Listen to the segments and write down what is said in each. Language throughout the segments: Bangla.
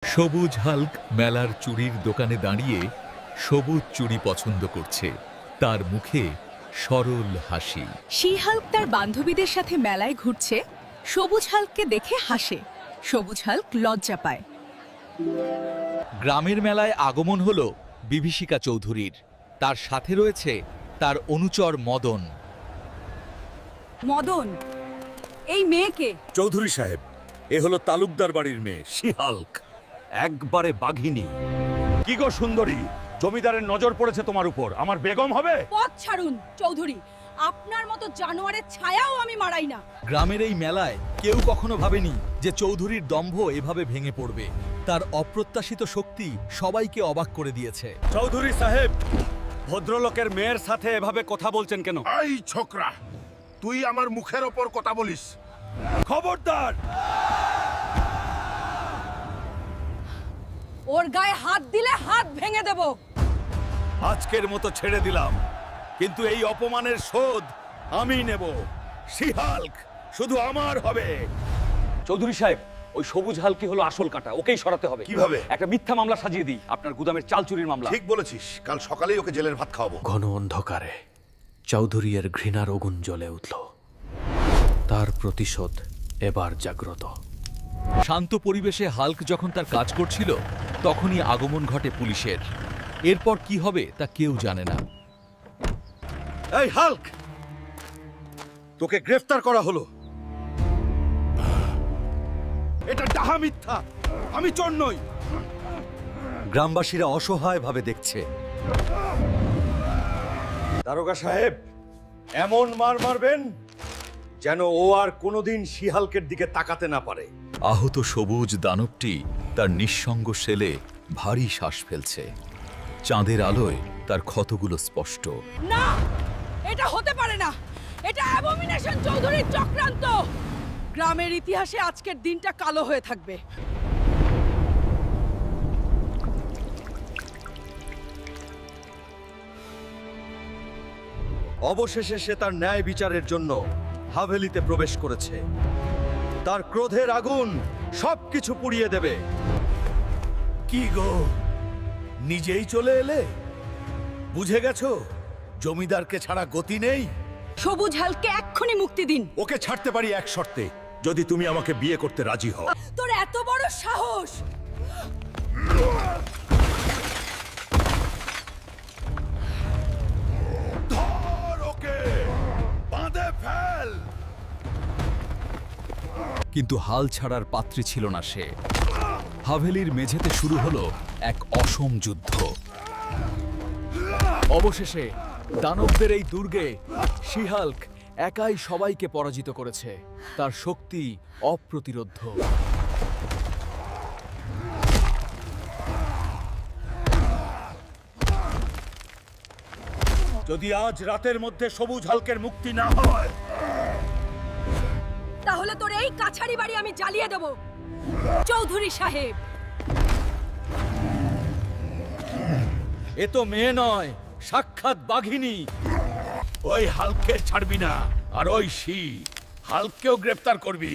সবুজ হাল্ক মেলার চুড়ির দোকানে দাঁড়িয়ে সবুজ চুড়ি পছন্দ করছে। তার মুখে সরল হাসি। শি হাল্ক তার বান্ধবীদের সাথে মেলায় ঘুরছে। সবুজ হাল্ককে দেখে হাসে। সবুজ হাল্ক লজ্জা পায়। গ্রামের মেলায় আগমন হলো বিভীষিকা চৌধুরীর। তার সাথে রয়েছে তার অনুচর মদন। মদন, এই মেয়েকে? চৌধুরী সাহেব, এ হলো তালুকদার বাড়ির মেয়ে শি হাল্ক, একবারে বাঘিনী। কি গো সুন্দরী, জমিদারের নজর পড়েছে তোমার উপর, আমার বেগম হবে? পথ ছাড়ুন চৌধুরী, আপনার মতো জানোয়ারের ছায়াও আমি মারাই না। গ্রামের এই মেলায় কেউ কখনো ভাবেনি যে চৌধুরীর দম্ভ এভাবে ভেঙে পড়বে। তার অপ্রত্যাশিত শক্তি সবাইকে অবাক করে দিয়েছে। চৌধুরী সাহেব, ভদ্রলোকের মেয়ের সাথে এভাবে কথা বলছেন কেন? এই ছোকরা, তুই আমার মুখের ওপর কথা বলিস? খবরদার! ওর গায়ে হাত দিলে হাত ভেঙে দেব। আজকের মতো ছেড়ে দিলাম, কিন্তু এই অপমানের শোধ আমি নেব। শি হাল্ক শুধু আমার হবে। চৌধুরী সাহেব, ওই সবুজ হালকি হলো আসল কাঁটা, ওকেই সরাতে হবে। কিভাবে? একটা মিথ্যা মামলা সাজিয়ে দিই, আপনার গুদামের চাল চুরির মামলা। ঠিক বলেছিস, কাল সকালেই ওকে জেলের ভাত খাওয়াবো। ঘন অন্ধকারে চৌধুরীর ঘৃণার আগুন জ্বলে উঠল। তার প্রতিশোধ এবার জাগ্রত। শান্ত পরিবেশে হাল্ক যখন তার কাজ করছিল, তখনই আগমন ঘটে পুলিশের। এরপর কি হবে তা কেউ জানে না। এই হাল্ক, তোকে গ্রেফতার করা হলো। এটা ডাহা মিথ্যা, আমি চোর নই। গ্রামবাসীরা অসহায় ভাবে দেখছে। দারোগা সাহেব, এমন মার মারবেন যেন ও আর কোনোদিন শিহালকের দিকে তাকাতে না পারে। আহত সবুজ দানবটি তার নিঃসঙ্গ সেলে ভারী শ্বাস ফেলছে। চাঁদের আলোয় তার ক্ষতগুলো স্পষ্ট। না, এটা হতে পারে না। এটা অ্যাবমিনেশন চৌধুরীর চক্রান্ত। গ্রামের ইতিহাসে আজকের দিনটা কালো হয়ে থাকবে। অবশেষে সে তার ন্যায় বিচারের জন্য হাভেলিতে প্রবেশ করেছে। তার ক্রোধের আগুন সবকিছু পুড়িয়ে দেবে। কি গো, নিজেই চলে এলে? বুঝে গেছো জমিদারকে ছাড়া গতি নেই। সবুজ হালকে এক্ষুনি মুক্তি দিন। ওকে ছাড়তে পারি এক শর্তে, যদি তুমি আমাকে বিয়ে করতে রাজি হও। তোর এত বড় সাহস! ধর ওকে, বাঁধে ফেল। কিন্তু হাল ছাড়ার পাত্রী ছিল না সে। হাভেলির মেঝেতে শুরু হলো এক অসম যুদ্ধ। অবশেষে দানবদের এই দুর্গে শি হাল্ক একাই সবাইকে পরাজিত করেছে। তার শক্তি অপ্রতিরোধ্য। যদি আজ রাতের মধ্যে সবুজ হালকের মুক্তি না হয়, তাহলে তোর এই কাছারি বাড়ি আমি জ্বালিয়ে দেব। চৌধুরী সাহেব, এ তো মেয়ে নয়, সাক্ষাৎ বাঘিনী। ওই হালককে ছাড়বি না, আর ওই শি হালককেও গ্রেফতার করবি।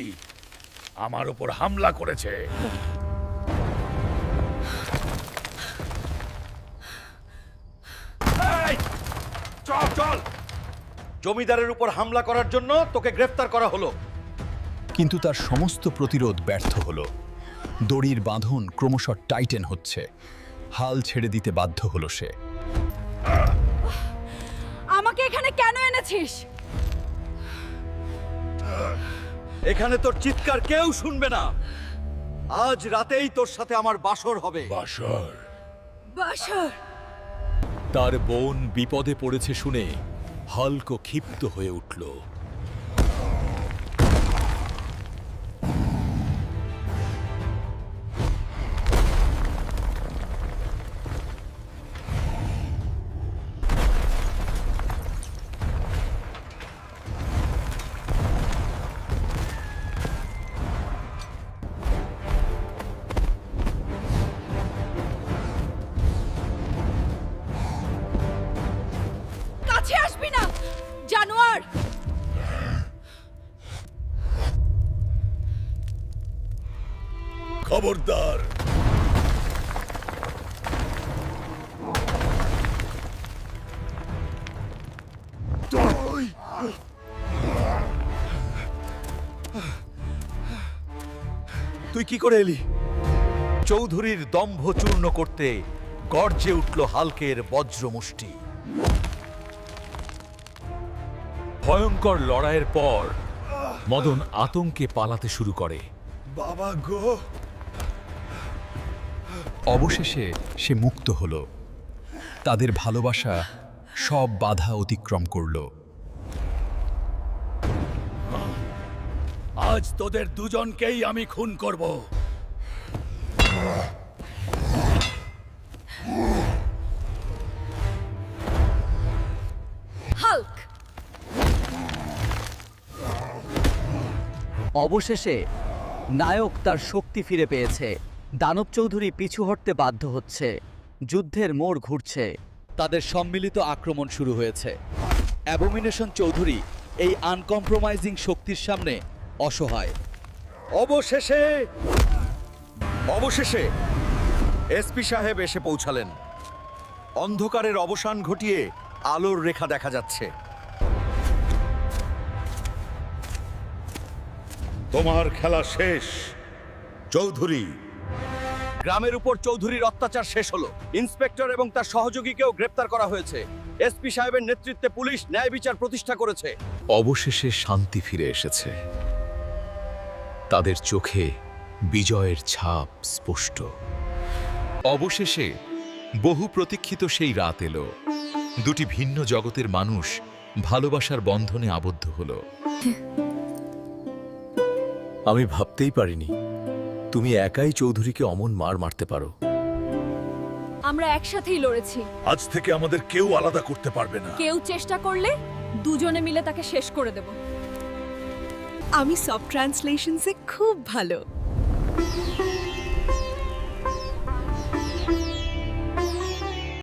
আমার উপর হামলা করেছে। এই, চল চল। জমিদারের উপর হামলা করার জন্য তোকে গ্রেফতার করা হলো। কিন্তু তার সমস্ত প্রতিরোধ ব্যর্থ হলো। দড়ির বাঁধন ক্রমশ টাইটেন হচ্ছে। হাল ছেড়ে দিতে বাধ্য হলো সে। আমাকে এখানে কেন এনেছিস? এখানে তোর চিৎকার কেউ শুনবে না। আজ রাতেই তোর সাথে আমার বাসর হবে। বাসর? বাসর? তার বোন বিপদে পড়েছে শুনে হাল্ক ক্ষিপ্ত হয়ে উঠল। কাছে আসবি না, জানোয়ার! খবরদার, তুই কি করে এলি? চৌধুরীর দম্ভ চূর্ণ করতে গর্জে উঠল হালকের বজ্রমুষ্টি। ভয়ঙ্কর লড়াইয়ের পর মদন আতঙ্কে পালাতে শুরু করে। বাবা গো! অবশেষে সে মুক্ত হল। তাদের ভালোবাসা সব বাধা অতিক্রম করল। আজ তোদের দুজনকেই আমি খুন করব। হাল্ক! অবশেষে নায়ক তার শক্তি ফিরে পেয়েছে। দানব চৌধুরী পিছু হটতে বাধ্য হচ্ছে। যুদ্ধের মোড় ঘুরছে। তাদের সম্মিলিত আক্রমণ শুরু হয়েছে। অ্যাবোমিনেশন চৌধুরী এই আনকম্প্রোমাইজিং শক্তির সামনে অসহায়। অবশেষে এসপি সাহেব এসে পৌঁছালেন। অন্ধকারের অবসান ঘটিয়ে আলোর রেখা দেখা যাচ্ছে। তোমার খেলা শেষ, চৌধুরী। গ্রামের উপর চৌধুরীর অত্যাচার শেষ হলো। ইন্সপেক্টর এবং তার সহযোগীকেও গ্রেপ্তার করা হয়েছে। এসপি সাহেবের নেতৃত্বে পুলিশ ন্যায় বিচার প্রতিষ্ঠা করেছে। অবশেষে শান্তি ফিরে এসেছে। তাদের চোখে বিজয়ের ছাপ স্পষ্ট। অবশেষে বহু প্রতীক্ষিত সেই রাত এলো। দুটি ভিন্ন জগতের মানুষ ভালোবাসার বন্ধনে আবদ্ধ হলো। আমি ভাবতেই পারিনি তুমি একাই চৌধুরীকে অমন মার মারতে পারো। আমরা একসাথেই লড়েছি। আজ থেকে আমাদের কেউ আলাদা করতে পারবে না। কেউ চেষ্টা করলে দুজনে মিলে তাকে শেষ করে দেব। আমি সব ট্রান্সলেশনসে খুব ভালো।